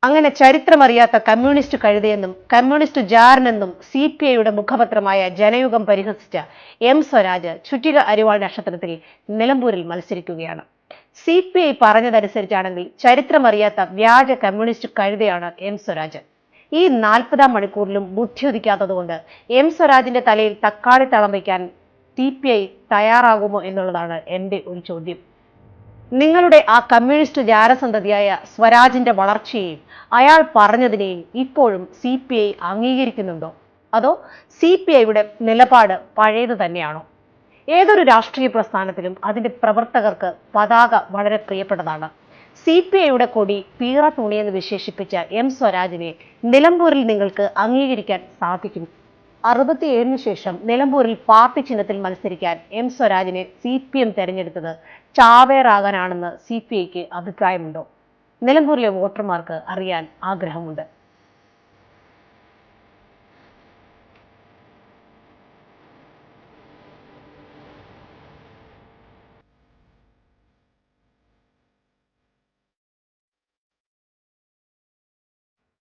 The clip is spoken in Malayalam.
അങ്ങനെ ചരിത്രമറിയാത്ത കമ്മ്യൂണിസ്റ്റ് കഴുതയെന്നും കമ്മ്യൂണിസ്റ്റ് ജാരനെന്നും CPIയുടെ മുഖപത്രമായ ജനയുഗം പരിഹസിച്ച എം സ്വരാജ് ചുറ്റിക അരിവാൾ നക്ഷത്രത്തിൽ നിലമ്പൂരിൽ മത്സരിക്കുകയാണ്. CPI പറഞ്ഞതനുസരിച്ചാണെങ്കിൽ ചരിത്രമറിയാത്ത വ്യാജ കമ്മ്യൂണിസ്റ്റ് കഴുതയാണ് എം സ്വരാജ്. ഈ 40-ാം മണിക്കൂറിലും ബുദ്ധിയുദിക്കാത്തതുകൊണ്ട് എം സ്വരാജിന്റെ തലയിൽ തക്കാളി തളം വയ്ക്കാൻ CPI തയ്യാറാകുമോ എന്നുള്ളതാണ് എൻ്റെ ഒരു ചോദ്യം. നിങ്ങളുടെ ആ കമ്മ്യൂണിസ്റ്റ് ജാരസന്തതിയായ സ്വരാജിന്റെ വളർച്ചയെയും അയാൾ പറഞ്ഞതിനെയും ഇപ്പോഴും CPI അംഗീകരിക്കുന്നുണ്ടോ? അതോ CPIയുടെ നിലപാട് പഴയത് തന്നെയാണോ? ഏതൊരു രാഷ്ട്രീയ പ്രസ്ഥാനത്തിലും അതിന്റെ പ്രവർത്തകർക്ക് പതാക വളരെ പ്രിയപ്പെട്ടതാണ്. CPIയുടെ കൊടി പീറ തുണിയെന്ന് വിശേഷിപ്പിച്ച എം സ്വരാജിനെ നിലമ്പൂരിൽ നിങ്ങൾക്ക് അംഗീകരിക്കാൻ സാധിക്കും? 67-ന് ശേഷം നിലമ്പൂരിൽ പാർട്ടി ചിഹ്നത്തിൽ മത്സരിക്കാൻ എം സ്വരാജിനെ CPM തെരഞ്ഞെടുത്തത് ചാവേറാകാനാണെന്ന് CPIക്ക് അഭിപ്രായമുണ്ടോ? നിലമ്പൂരിലെ വോട്ടർമാർക്ക് അറിയാൻ ആഗ്രഹമുണ്ട്.